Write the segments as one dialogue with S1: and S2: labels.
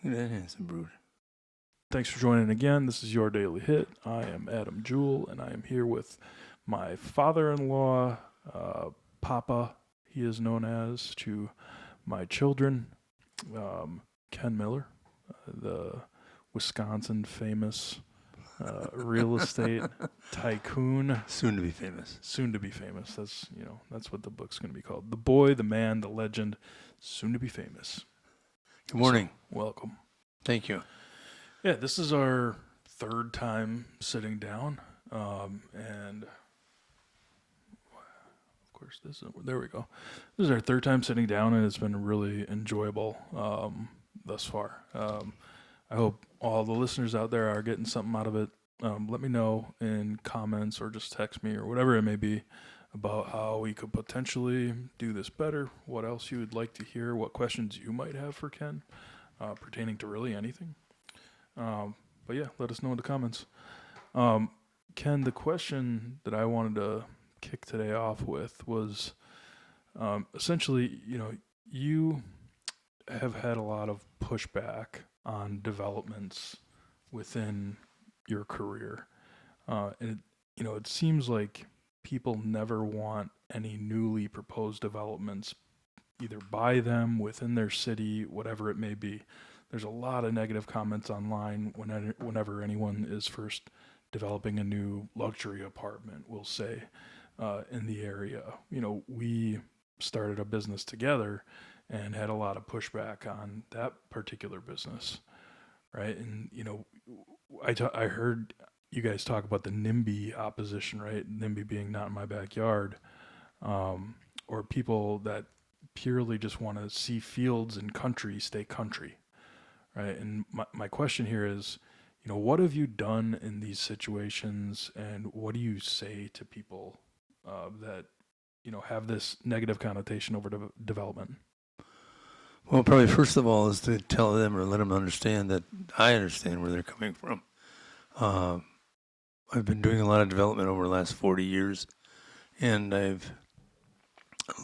S1: That handsome brood.
S2: Thanks for joining again. This is Your Daily Hit. I am Adam Jewell, and I am here with my father-in-law, Papa, he is known as, to my children, Ken Miller, the Wisconsin famous real estate tycoon,
S1: Soon to be famous.
S2: soon to be famous. That's what the book's going to be called. The boy, the man, the legend, soon to be famous.
S1: Good morning.
S2: So, welcome.
S1: Thank you.
S2: Yeah, this is our third time sitting down, and of course, there we go. This is our third time sitting down, and it's been really enjoyable thus far. I hope all the listeners out there are getting something out of it. Let me know in comments or just text me or whatever it may be about how we could potentially do this better, what else you would like to hear, what questions you might have for Ken pertaining to really anything. But yeah, let us know in the comments. Ken, the question that I wanted to kick today off with was essentially, you have had a lot of pushback on developments within your career. It seems like people never want any newly proposed developments either by them, within their city, whatever it may be. There's a lot of negative comments online whenever anyone is first developing a new luxury apartment, we'll say, in the area. We started a business together and had a lot of pushback on that particular business, right? And, I heard you guys talk about the NIMBY opposition, right? NIMBY being not in my backyard, or people that purely just want to see fields and country stay country, right? And my question here is, what have you done in these situations, and what do you say to people that have this negative connotation over development?
S1: Well, probably first of all is to tell them or let them understand that I understand where they're coming from. I've been doing a lot of development over the last 40 years, and I've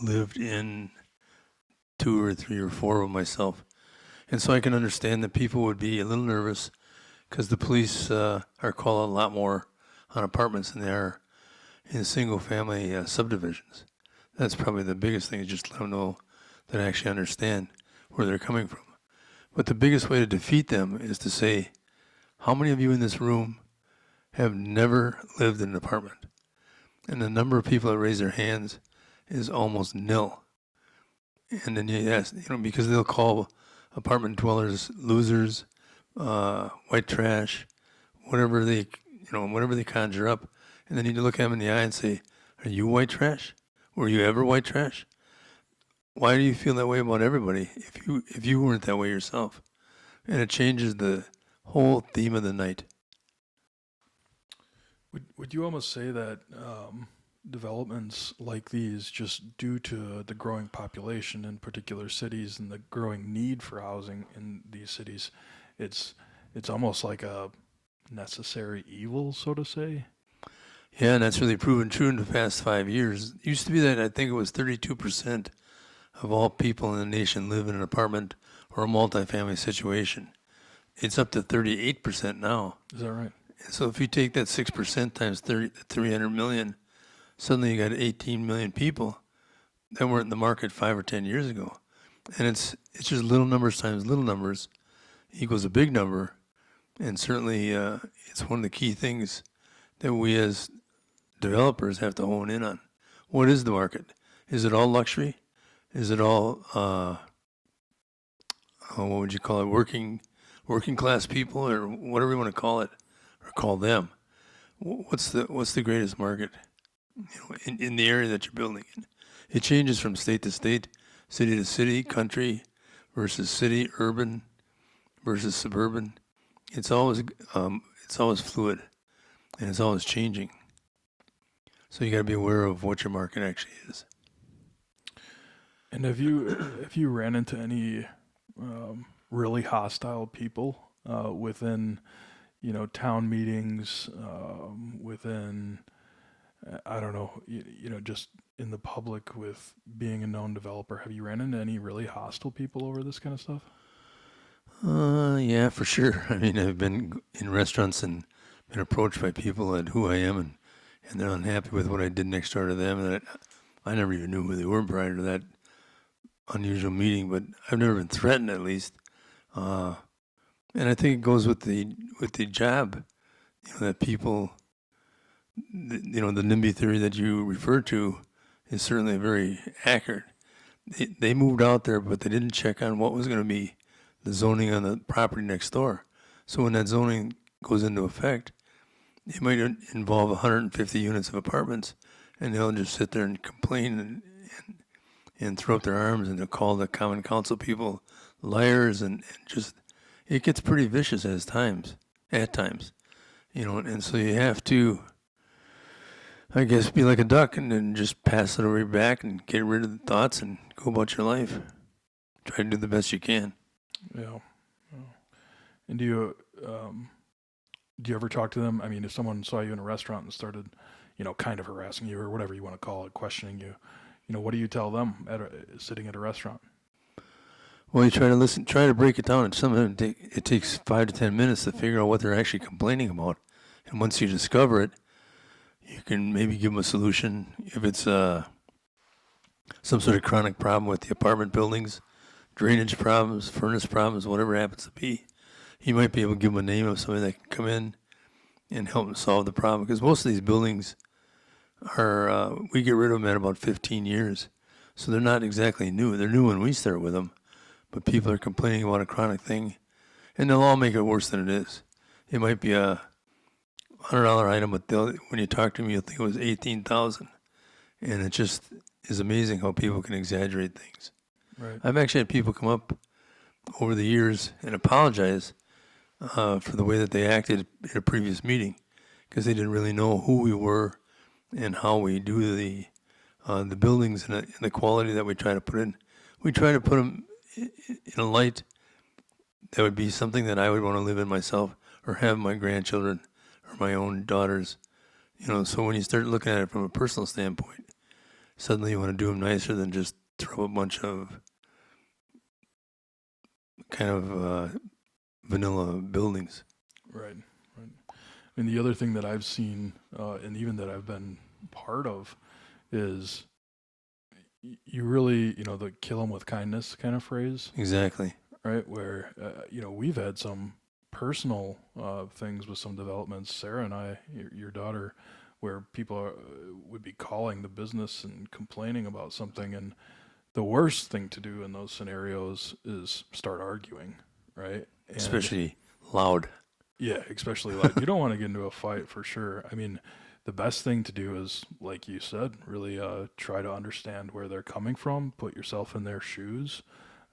S1: lived in 2 or 3 or 4 of myself. And so I can understand that people would be a little nervous because the police are called a lot more on apartments than they are in single-family subdivisions. That's probably the biggest thing, is just let them know that I actually understand where they're coming from. But the biggest way to defeat them is to say, how many of you in this room have never lived in an apartment? And the number of people that raise their hands is almost nil. And then you ask, because they'll call apartment dwellers losers, white trash, whatever they conjure up. And then you need to look at them in the eye and say, are you white trash? Were you ever white trash? Why do you feel that way about everybody if you weren't that way yourself? And it changes the whole theme of the night.
S2: Would you almost say that developments like these, just due to the growing population in particular cities and the growing need for housing in these cities, it's almost like a necessary evil, so to say?
S1: Yeah, and that's really proven true in the past 5 years. It used to be that I think it was 32% of all people in the nation live in an apartment or a multifamily situation. It's up to 38% now.
S2: Is that right?
S1: So if you take that 6% times 300 million, suddenly you got 18 million people that weren't in the market 5 or 10 years ago. And it's just little numbers times little numbers equals a big number. And certainly it's one of the key things that we as developers have to hone in on. What is the market? Is it all luxury? Is it all, what would you call it, working class people, or whatever you want to call it, or call them? What's the greatest market, in the area that you're building in? It changes from state to state, city to city, country versus city, urban versus suburban. It's always fluid, and it's always changing. So you got to be aware of what your market actually is.
S2: And have you ran into any really hostile people within town meetings, within I don't know, just in the public with being a known developer? Have you ran into any really hostile people over this kind of stuff?
S1: Yeah, for sure. I mean, I've been in restaurants and been approached by people at who I am, and they're unhappy with what I did next door to them. And I never even knew who they were prior to that unusual meeting, but I've never been threatened, at least. Uh, and I think it goes with the job. That people, the NIMBY theory that you refer to is certainly very accurate. They moved out there, but they didn't check on what was going to be the zoning on the property next door. So when that zoning goes into effect, it might involve 150 units of apartments, and they'll just sit there and complain and throw up their arms, and they'll call the common council people liars, and just it gets pretty vicious at times, and so you have to, I guess, be like a duck and then just pass it over your back and get rid of the thoughts and go about your life. Try to do the best you can.
S2: Yeah. Yeah. And do you ever talk to them? I mean, if someone saw you in a restaurant and started, kind of harassing you or whatever you want to call it, questioning you, what do you tell them sitting at a restaurant?
S1: Well, you try to listen, try to break it down, and sometimes it takes 5 to 10 minutes to figure out what they're actually complaining about. And once you discover it, you can maybe give them a solution. If it's some sort of chronic problem with the apartment buildings, drainage problems, furnace problems, whatever it happens to be, you might be able to give them a name of somebody that can come in and help them solve the problem. Because most of these buildings we get rid of them at about 15 years. So they're not exactly new. They're new when we start with them, but people are complaining about a chronic thing, and they'll all make it worse than it is. It might be a $100 item, but when you talk to them, you'll think it was 18,000, and it just is amazing how people can exaggerate things.
S2: Right.
S1: I've actually had people come up over the years and apologize for the way that they acted in a previous meeting because they didn't really know who we were and how we do the buildings and the quality that we try to put in. We try to put them in a light that would be something that I would want to live in myself or have my grandchildren or my own daughters. So when you start looking at it from a personal standpoint, suddenly you want to do them nicer than just throw a bunch of kind of vanilla buildings.
S2: Right. Right. And the other thing that I've seen, and even that I've been part of, is you really, the kill them with kindness kind of phrase,
S1: Exactly.
S2: right? Where, we've had some personal things with some developments, Sarah and I, your daughter, where people would be calling the business and complaining about something. And the worst thing to do in those scenarios is start arguing, right? And
S1: Especially loud.
S2: yeah, especially like you don't want to get into a fight for sure. I mean, the best thing to do is, like you said, really try to understand where they're coming from, put yourself in their shoes,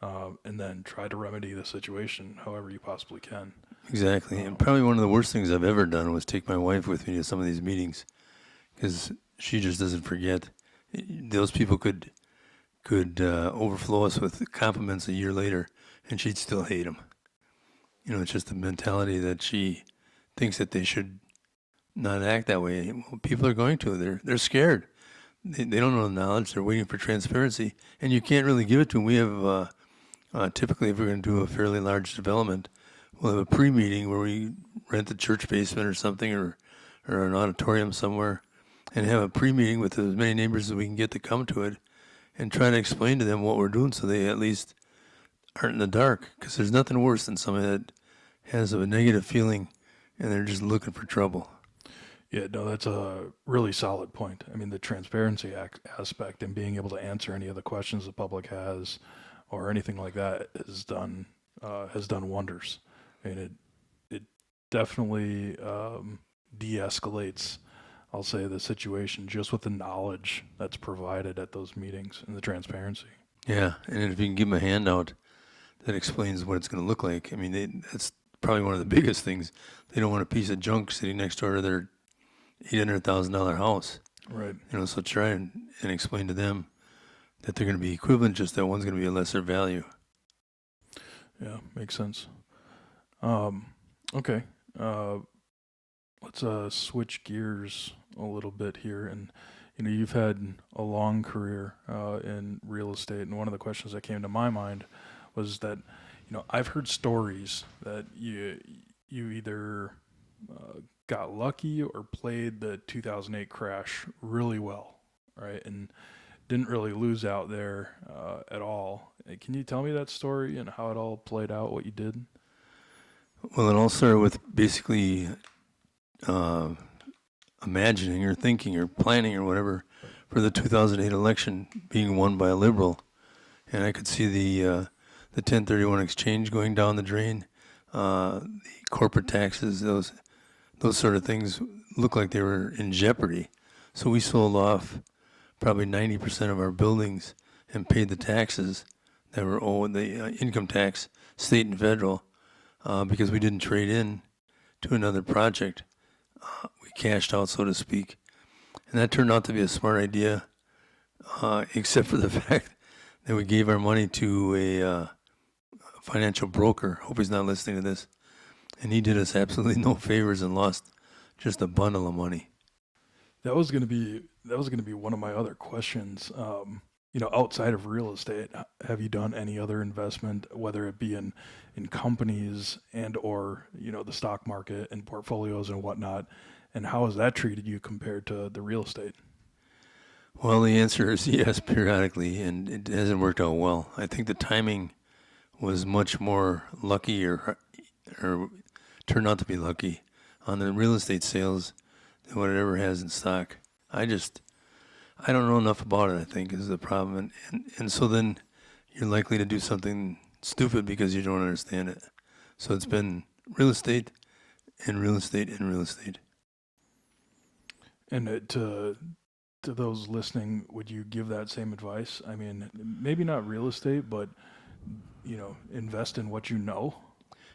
S2: and then try to remedy the situation however you possibly can.
S1: Exactly. And probably one of the worst things I've ever done was take my wife with me to some of these meetings because she just doesn't forget. Those people could overflow us with compliments a year later, and she'd still hate them. It's just the mentality that she thinks that they should not act that way. Well, people are going to. They're scared. They don't know the knowledge. They're waiting for transparency, and you can't really give it to them. We have typically, if we're going to do a fairly large development, we'll have a pre-meeting where we rent a church basement or something, or an auditorium somewhere, and have a pre-meeting with as many neighbors as we can get to come to it, and try to explain to them what we're doing so they at least aren't in the dark. Because there's nothing worse than somebody that has a negative feeling and they're just looking for trouble.
S2: Yeah, no, that's a really solid point. I mean, the transparency aspect and being able to answer any of the questions the public has, or anything like that, has done wonders. I mean, it definitely de-escalates, I'll say, the situation just with the knowledge that's provided at those meetings and the transparency.
S1: Yeah, and if you can give them a handout that explains what it's going to look like, I mean, that's probably one of the biggest things. They don't want a piece of junk sitting next door to their $800,000 house.
S2: Right.
S1: So try and explain to them that they're going to be equivalent, just that one's going to be a lesser value.
S2: Yeah, makes sense. Okay. Let's switch gears a little bit here. And you've had a long career in real estate, and one of the questions that came to my mind was that I've heard stories that you either got lucky or played the 2008 crash really well, right? And didn't really lose out there at all. Can you tell me that story and how it all played out, what you did?
S1: Well, it all started with basically uh, imagining or thinking or planning or whatever for the 2008 election being won by a liberal, and I could see the 1031 exchange going down the drain, the corporate taxes, those sort of things looked like they were in jeopardy. So we sold off probably 90% of our buildings and paid the taxes that were owed, the income tax, state and federal, because we didn't trade in to another project. We cashed out, so to speak. And that turned out to be a smart idea, except for the fact that we gave our money to a financial broker. Hope he's not listening to this. And he did us absolutely no favors and lost just a bundle of money.
S2: That was gonna be one of my other questions. Outside of real estate, have you done any other investment, whether it be in companies and or the stock market and portfolios and whatnot? And how has that treated you compared to the real estate?
S1: Well, the answer is yes, periodically, and it hasn't worked out well. I think the timing was much more lucky or turned out to be lucky on the real estate sales than what it ever has in stock. I don't know enough about it, I think, is the problem. And so then you're likely to do something stupid because you don't understand it. So it's been real estate and real estate and real estate.
S2: And to those listening, would you give that same advice? I mean, maybe not real estate, but invest in what you know.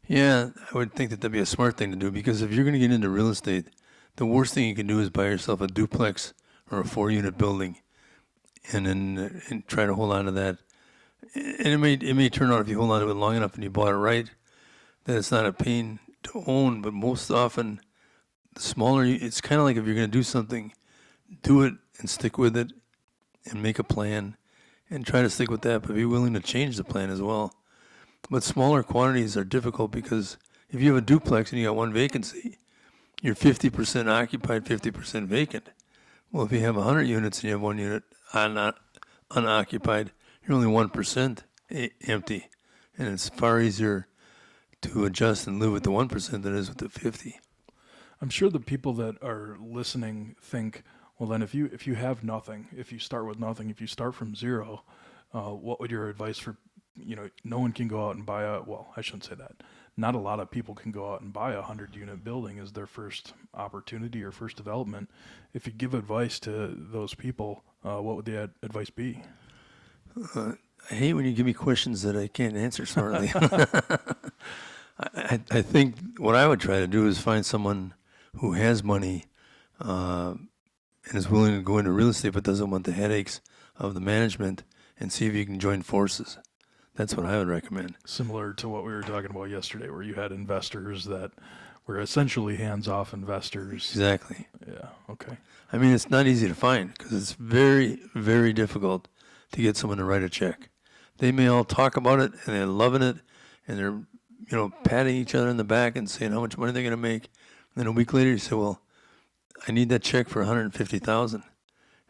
S1: Yeah, I would think that that'd be a smart thing to do because if you're going to get into real estate, the worst thing you can do is buy yourself a duplex or a 4 unit building and then and try to hold on to that. And it may turn out if you hold on to it long enough and you bought it right that it's not a pain to own. But most often, the smaller it's kind of like if you're going to do something, do it and stick with it and make a plan and try to stick with that, but be willing to change the plan as well. But smaller quantities are difficult because if you have a duplex and you got one vacancy, you're 50% occupied, 50% vacant. Well, if you have 100 units and you have 1 unit unoccupied, you're only 1% empty. And it's far easier to adjust and live with the 1% than it is with the 50.
S2: I'm sure the people that are listening think, well, then if you have nothing, if you start with nothing, if you start from zero, what would your advice for no one can go out and buy well, I shouldn't say that. Not a lot of people can go out and buy 100 unit building as their first opportunity or first development. If you give advice to those people, what would the advice be?
S1: I hate when you give me questions that I can't answer smartly. I think what I would try to do is find someone who has money and is willing to go into real estate but doesn't want the headaches of the management and see if you can join forces. That's what I would recommend.
S2: Similar to what we were talking about yesterday, where you had investors that were essentially hands-off investors.
S1: Exactly.
S2: Yeah. Okay.
S1: I mean, it's not easy to find because it's very, very difficult to get someone to write a check. They may all talk about it and they're loving it and they're, patting each other in the back and saying how much money they're going to make. And then a week later, you say, "Well, I need that check for 150,000."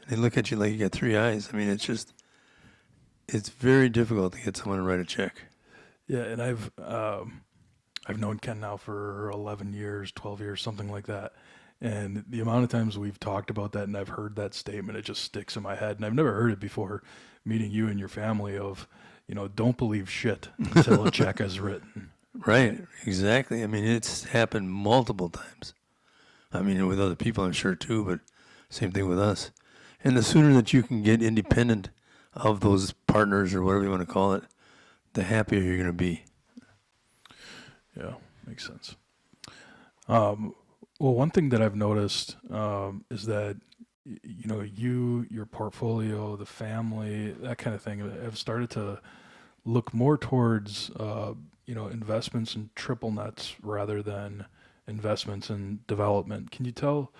S1: And they look at you like you got three eyes. I mean, it's very difficult to get someone to write a check.
S2: Yeah, and I've known Ken now for 11 years, 12 years, something like that. And the amount of times we've talked about that and I've heard that statement, it just sticks in my head. And I've never heard it before meeting you and your family of, don't believe shit until a check is written.
S1: Right, exactly. I mean, it's happened multiple times. I mean, with other people, I'm sure too, but same thing with us. And the sooner that you can get independent of those partners or whatever you want to call it, the happier you're going to be.
S2: Yeah, makes sense. Well, one thing that I've noticed is that your portfolio, the family, that kind of thing, have started to look more towards investments in triple nets rather than investments in development. Can you tell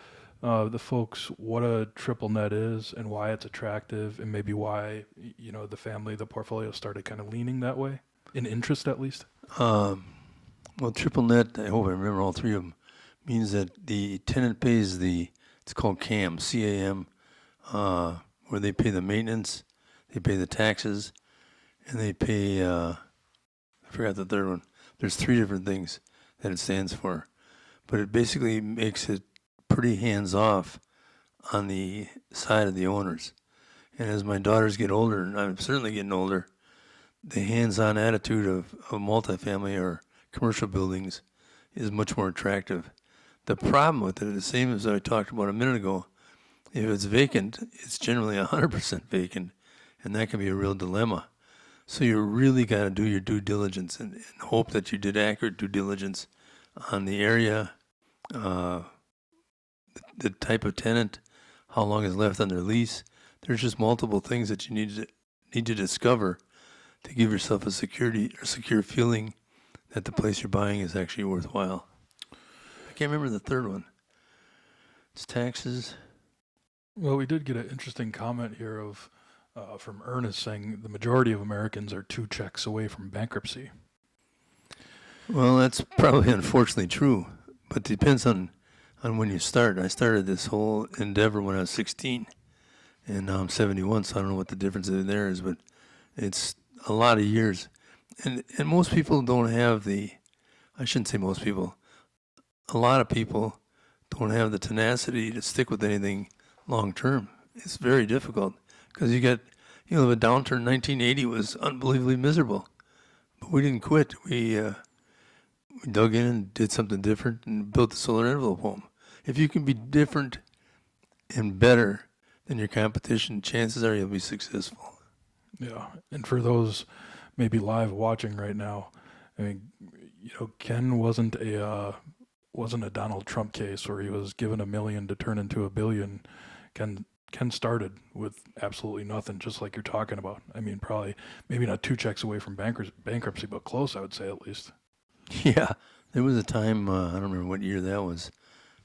S2: the folks what a triple net is and why it's attractive, and maybe why the family, the portfolio started kind of leaning that way, in interest at least?
S1: Well, triple net, I hope I remember all three of them, means that the tenant pays it's called CAM, C-A-M, where they pay the maintenance, they pay the taxes, and they pay, I forgot the third one. There's three different things that it stands for. But it basically makes it pretty hands-off on the side of the owners. And as my daughters get older, and I'm certainly getting older, the hands-on attitude of multifamily or commercial buildings is much more attractive. The problem with it is the same as I talked about a minute ago. If it's vacant, it's generally 100% vacant, and that can be a real dilemma. So you really got to do your due diligence and hope that you did accurate due diligence on the area, uh, the type of tenant, how long is left on their lease. There's just multiple things that you need to discover to give yourself a secure feeling that the place you're buying is actually worthwhile. I can't remember the third one. It's taxes.
S2: Well, we did get an interesting comment here of from Ernest saying the majority of Americans are 2 checks away from bankruptcy.
S1: Well, that's probably unfortunately true, but it depends on when you start. I started this whole endeavor when I was 16, and now I'm 71, so I don't know what the difference there is, but it's a lot of years. And most people don't have I shouldn't say most people, a lot of people don't have the tenacity to stick with anything long term. It's very difficult because the downturn in 1980 was unbelievably miserable, but we didn't quit. We dug in and did something different and built the solar envelope home. If you can be different and better than your competition, chances are you'll be successful.
S2: Yeah, and for those maybe live watching right now, I mean, Ken wasn't a Donald Trump case where he was given $1 million to turn into $1 billion. Ken started with absolutely nothing, just like you're talking about. I mean, probably maybe not 2 checks away from bankruptcy, but close, I would say at least.
S1: Yeah, there was a time, I don't remember what year that was,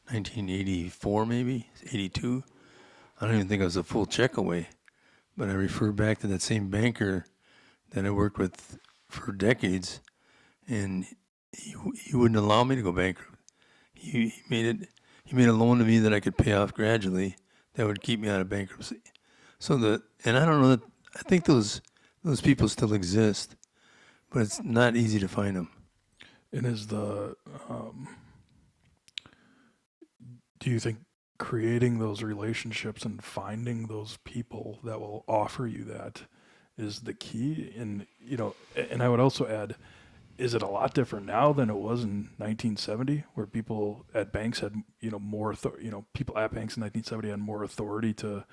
S1: 1984 maybe, 82. I don't even think I was a full check away, but I refer back to that same banker that I worked with for decades, and he wouldn't allow me to go bankrupt. He made a loan to me that I could pay off gradually that would keep me out of bankruptcy. And I don't know that, I think those people still exist, but it's not easy to find them.
S2: And do you think creating those relationships and finding those people that will offer you that is the key? And and I would also add, is it a lot different now than it was in 1970, where people at banks had more people at banks in 1970 had more authority to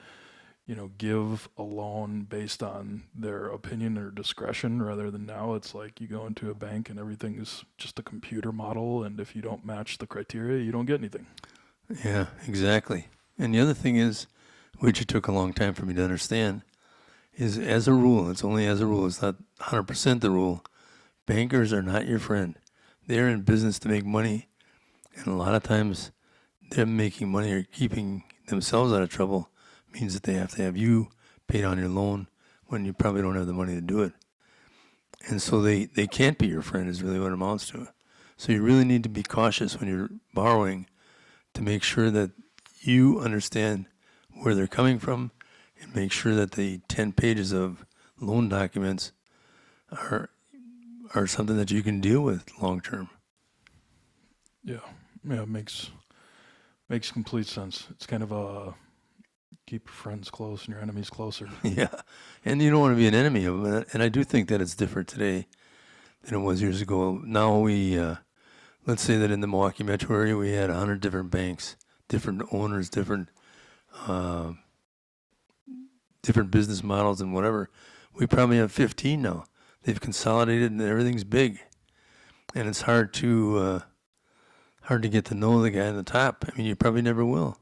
S2: give a loan based on their opinion or discretion, rather than now it's like you go into a bank and everything is just a computer model, and if you don't match the criteria, you don't get anything.
S1: Yeah, exactly. And the other thing is, which it took a long time for me to understand, is as a rule, it's only as a rule, it's not 100% the rule, bankers are not your friend. They're in business to make money, and a lot of times them making money or keeping themselves out of trouble means that they have to have you paid on your loan when you probably don't have the money to do it. And so they can't be your friend is really what it amounts to. So you really need to be cautious when you're borrowing to make sure that you understand where they're coming from and make sure that the 10 pages of loan documents are something that you can deal with long term.
S2: Yeah, yeah, it makes complete sense. It's kind of a keep your friends close and your enemies closer.
S1: Yeah, and you don't want to be an enemy of them. And I do think that it's different today than it was years ago. Now let's say that in the Milwaukee metro area, we had 100 different banks, different owners, uh, different business models and whatever. We probably have 15 now. They've consolidated and everything's big, and it's hard to get to know the guy on the top. I mean, you probably never will.